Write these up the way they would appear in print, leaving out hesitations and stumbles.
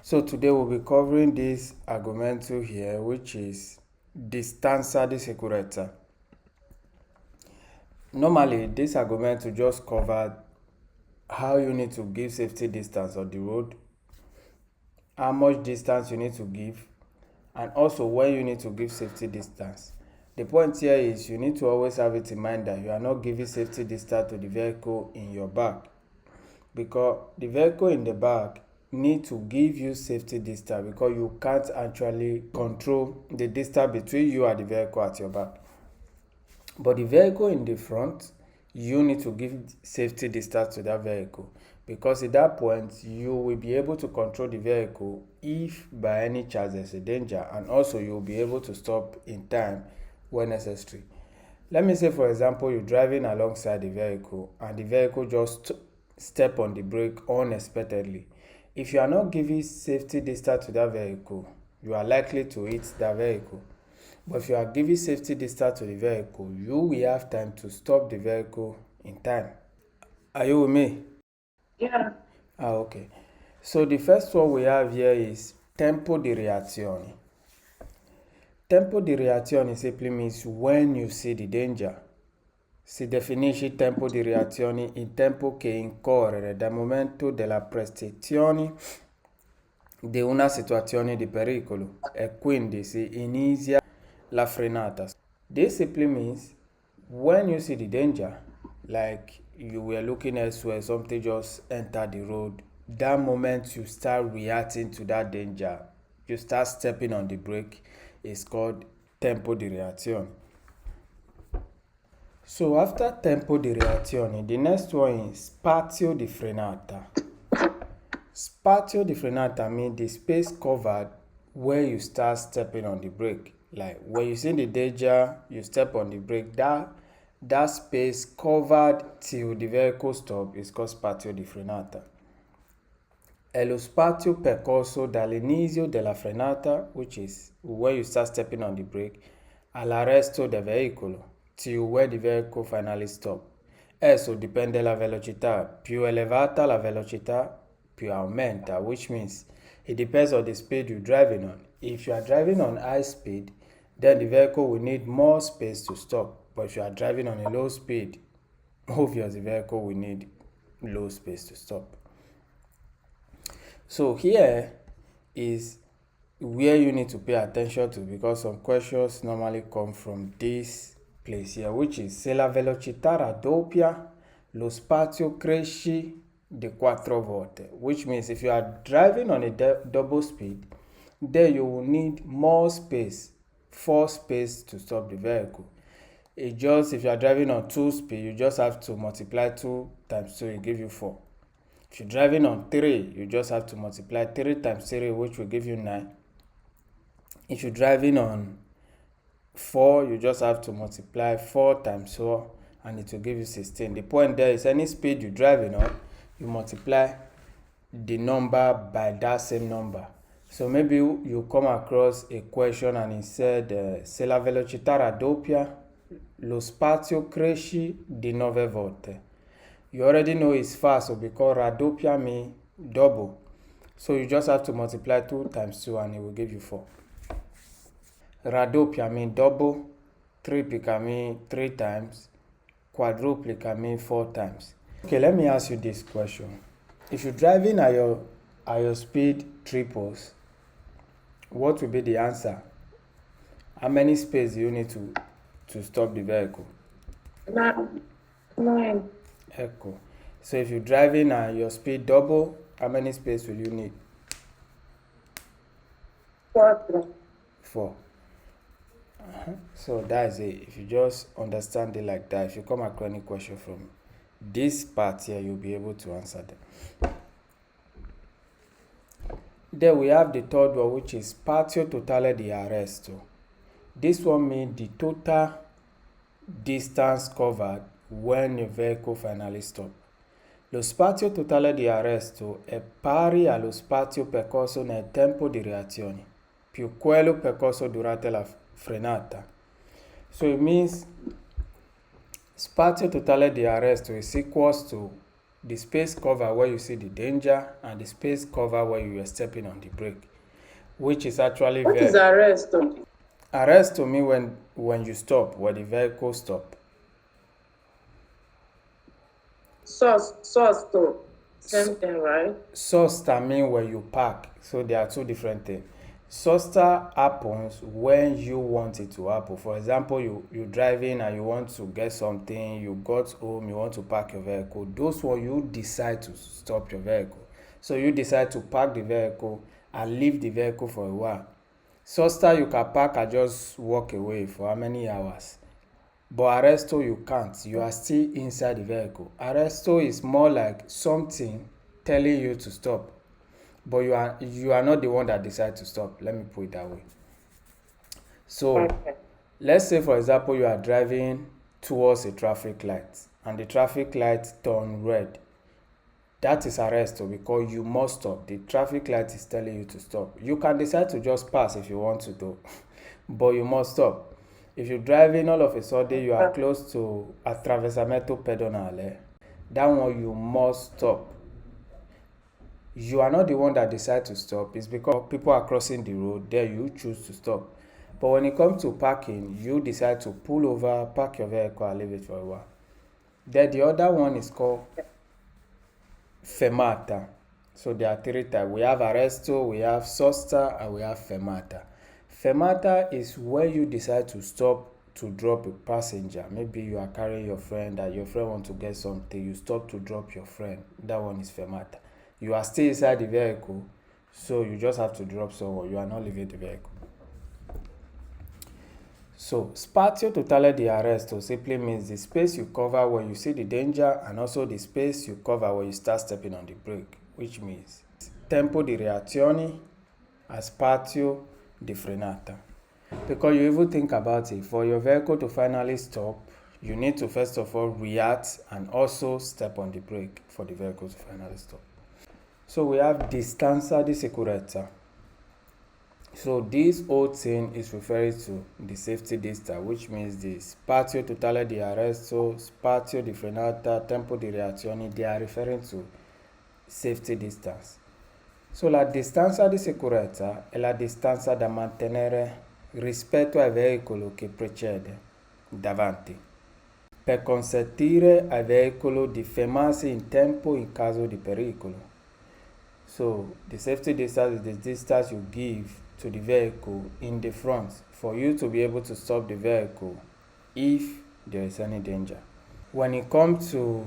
So today we'll be covering this argomento here, which is Distanza Di Sicurezza. Normally, this argomento just covered how you need to give safety distance on the road, how much distance you need to give, and also when you need to give safety distance. The point here is you need to always have it in mind that you are not giving safety distance to the vehicle in your back, because the vehicle in the back need to give you safety distance because you can't actually control the distance between you and the vehicle at your back. But the vehicle in the front, you need to give safety distance to that vehicle, because at that point you will be able to control the vehicle if by any chance there's a danger, and also you'll be able to stop in time when necessary. Let me say, for example, you're driving alongside the vehicle and the vehicle just step on the brake unexpectedly. If you are not giving safety distance to that vehicle, you are likely to hit that vehicle. But if you are giving safety distance to the vehicle, you will have time to stop the vehicle in time. Are you with me? Yeah. Okay. So the first one we have here is tempo di reazione. Tempo di reazione simply means when you see the danger. Si definisce tempo di reazione il tempo che incorre dal momento della percezione di una situazione di pericolo e quindi si inizia la frenata. This simply means when you see the danger, like you were looking elsewhere, something just entered the road, that moment you start reacting to that danger, you start stepping on the brake, is called tempo di reazione. So after tempo di reazione, the next one is spazio di frenata. Spazio di frenata means the space covered where you start stepping on the brake. Like when you see the danger, you step on the brake, that space covered till the vehicle stop is called spazio di frenata. È lo spazio percorso dall'inizio della frenata, which is when you start stepping on the brake, all'arresto del veicolo, till where the vehicle finally stop. Esso dipende dalla velocità. Più elevata la velocità, più aumenta, which means it depends on the speed you're driving on. If you are driving on high speed, then the vehicle will need more space to stop. But if you are driving on a low speed, obviously the vehicle will need low space to stop. So here is where you need to pay attention to, because some questions normally come from this place here, which is se la velocità raddoppia, lo spazio cresce di 4 volte, which means if you are driving on a double speed, then you will need more space, 4 space to stop the vehicle. It just, if you are driving on 2 speed, you just have to multiply 2 times 2, it give you 4. If you're driving on 3, you just have to multiply 3 times 3, which will give you 9. If you're driving on 4, you just have to multiply 4 times 4, and it will give you 16. The point there is any speed you're driving on, you multiply the number by that same number. So maybe you come across a question and it said, se la velocità raddoppia, lo spazio cresce di 9 volte. You already know it's fast, so because raddoppia means double. So you just have to multiply 2 times 2 and it will give you 4. Raddoppia means double, triplica means 3 times, quadruplica means 4 times. Okay, let me ask you this question. If you're driving at your speed triples, what will be the answer? How many space do you need to stop the vehicle? 9. Echo. So if you're driving at your speed double, how many space will you need? 4. 4. So that's it. If you just understand it like that, if you come across any question from this part here, you'll be able to answer them. Then we have the third one, which is spazio totale di arresto. This one means the total distance covered when your vehicle finally stops. Lo spazio totale di arresto è pari allo spazio percorso nel tempo di reazione, più quello percorso durante la frenata. So it means spazio totale di arresto is equals to the space cover where you see the danger, and the space cover where you are stepping on the brake, which is actually What is very arrest though? arrest to me when you stop, when the vehicle stop. Source though. S- Same thing, right? Sosta mean when you park, so there are two different things. Sosta happens when you want it to happen. For example, you driving and you want to get something, you got home, you want to park your vehicle. Those one you decide to stop your vehicle. So you decide to park the vehicle and leave the vehicle for a while. Sosta you can park and just walk away for how many hours. But arresto you can't. You are still inside the vehicle. Arresto is more like something telling you to stop, but you are not the one that decide to stop. Let me put it that way. So Okay. let's say for example you are driving towards a traffic light and the traffic light turn red. That is arresto because you must stop. The traffic light is telling you to stop. You can decide to just pass if you want to do, but you must stop. If you're driving all of a sudden you are close to attraversamento pedonale, that one you must stop. You are not the one that decide to stop. It's because people are crossing the road, there you choose to stop. But when it comes to parking, you decide to pull over, park your vehicle and leave it for a while. Then the other one is called fermata. So there are three types. We have arresto, we have sosta, and we have fermata. Fermata is where you decide to stop to drop a passenger. Maybe you are carrying your friend and your friend want to get something. You stop to drop your friend. That one is fermata. You are still inside the vehicle, so you just have to drop someone. You are not leaving the vehicle. So, spazio totale di arresto simply means the space you cover when you see the danger and also the space you cover when you start stepping on the brake, which means tempo di reazione and spazio di frenata. Because you even think about it, for your vehicle to finally stop, you need to first of all react and also step on the brake for the vehicle to finally stop. So we have Distanza Di Sicurezza. So this whole thing is referring to the safety distance, which means the spazio totale di arresto, spazio di frenata, tempo di reazione, they are referring to safety distance. So la distanza di sicurezza è la distanza da mantenere rispetto al veicolo che precede, davanti, per consentire al veicolo di fermarsi in tempo in caso di pericolo. So the safety distance is the distance you give to the vehicle in the front for you to be able to stop the vehicle if there is any danger. When it comes to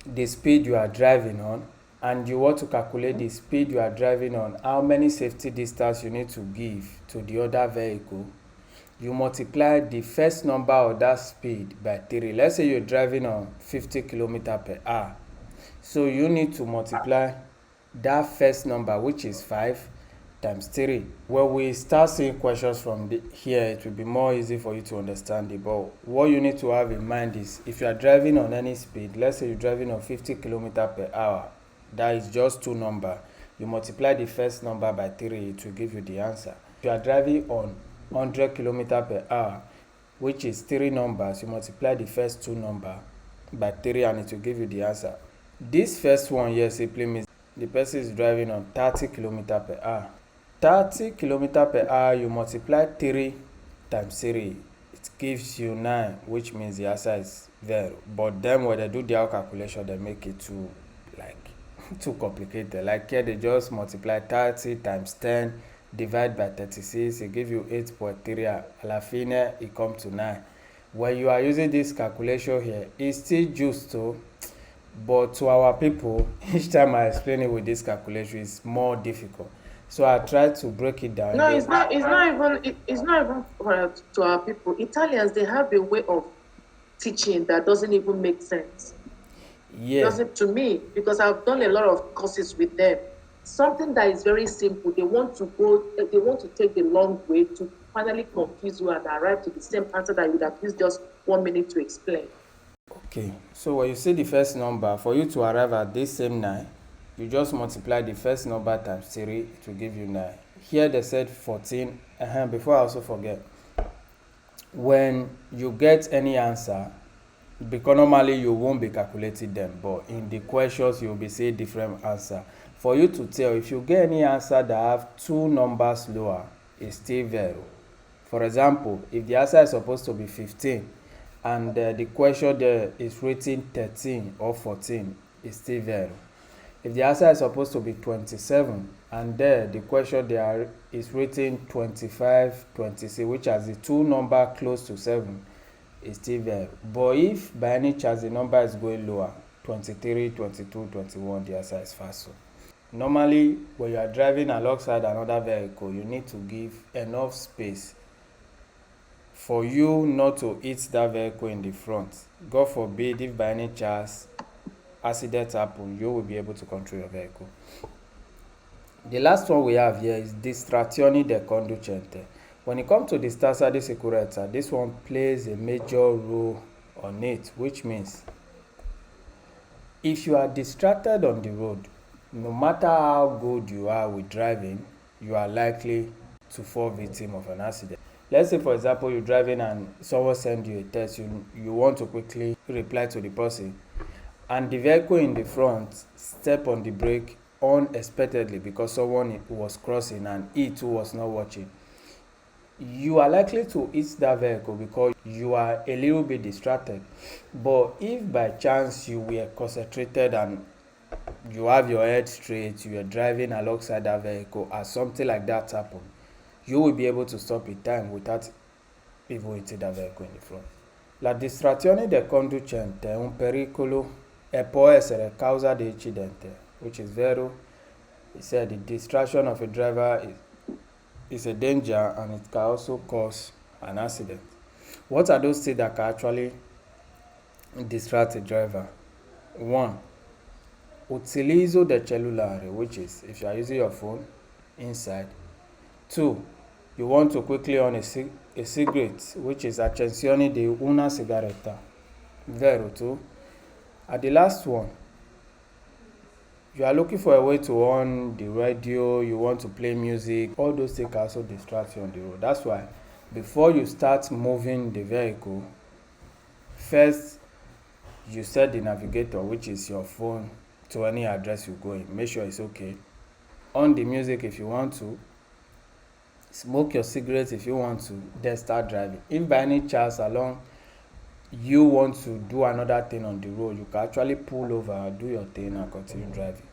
the speed you are driving on and you want to calculate the speed you are driving on, how many safety distance you need to give to the other vehicle, you multiply the first number of that speed by 3. Let's say you're driving on 50 km per hour. So you need to multiply that first number, which is 5, times 3. When we start seeing questions from here, it will be more easy for you to understand it. But what you need to have in mind is if you are driving on any speed, let's say you're driving on 50 km per hour, that is just 2 numbers. You multiply the first number by 3, it will give you the answer. If you are driving on 100 km per hour, which is 3 numbers, you multiply the first 2 numbers by 3 and it will give you the answer. This first one here simply means the person is driving on 30 km per hour. 30 km per hour, you multiply 3 times 3, it gives you 9, which means the answer is 0. But then when they do their calculation, they make it too too complicated. Like here they just multiply 30 times 10 divide by 36, it gives you 8.3. Alla fine it comes to 9. When you are using this calculation here, it's still just to, but to our people, each time I explain it with this calculation, it's more difficult. So I try to break it down. No, it's not. It's not even. It's not even to our people. Italians, they have a way of teaching that doesn't even make sense. Yeah. Doesn't to me, because I've done a lot of courses with them. Something that is very simple. They want to go. They want to take the long way to finally confuse you and arrive to the same answer that you would have used just 1 minute to explain. Okay. So when you see the first number, for you to arrive at this same 9, you just multiply the first number times 3 to give you 9. Here they said 14. Before I also forget, when you get any answer, because normally you won't be calculating them, but in the questions you will be seeing different answer. For you to tell, if you get any answer that have two numbers lower, it's still zero. For example, if the answer is supposed to be 15 and the question there is written 13 or 14, it's still zero. If the answer is supposed to be 27 and there the question there is written 25, 26, which has the two number close to 7, is still there. But if by any chance the number is going lower, 23, 22, 21, the answer is fast. So normally when you are driving alongside another vehicle, you need to give enough space for you not to hit that vehicle in the front. God forbid, if by any chance accident happen, you will be able to control your vehicle. The last one we have here is distrazioni del conducente. When it comes to Distanza Di Sicurezza, this one plays a major role on it, which means if you are distracted on the road, no matter how good you are with driving, you are likely to fall victim of an accident. Let's say, for example, you're driving and someone sends you a text, you want to quickly reply to the person, and the vehicle in the front step on the brake unexpectedly because someone was crossing and he too was not watching. You are likely to hit that vehicle because you are a little bit distracted. But if by chance you were concentrated and you have your head straight, you are driving alongside that vehicle and something like that happened, you will be able to stop in time without even hitting that vehicle in the front. La distrazione del conducente è un pericolo e può essere causa di incidente, which is vero. He said the distraction of a driver is a danger and it can also cause an accident. What are those things that can actually distract a driver? 1. Utilizzo del cellulare, which is if you are using your phone inside. 2. You want to quickly on a cigarette, which is accensione di una sigaretta. Vero too. And the last one, you are looking for a way to on the radio, you want to play music, all those things can also distract you on the road. That's why before you start moving the vehicle, first you set the navigator, which is your phone, to any address you go in. Make sure it's okay. On the music if you want to, smoke your cigarette if you want to, then start driving. If by any chance along you want to do another thing on the road, you can actually pull over, do your thing and continue driving.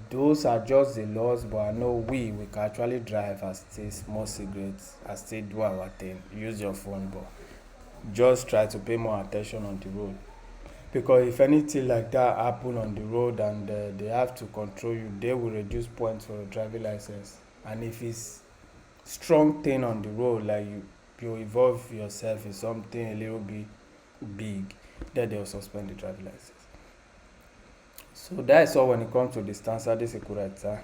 Those are just the laws, but I know we can actually drive and still smoke cigarettes and still do our thing, use your phone, but just try to pay more attention on the road, because if anything like that happen on the road and they have to control you, they will reduce points for your driving license. And if it's strong thing on the road, like you involve yourself in something a little bit big, then they'll suspend the driving license. So that is all when it comes to Distanza Di Sicurezza.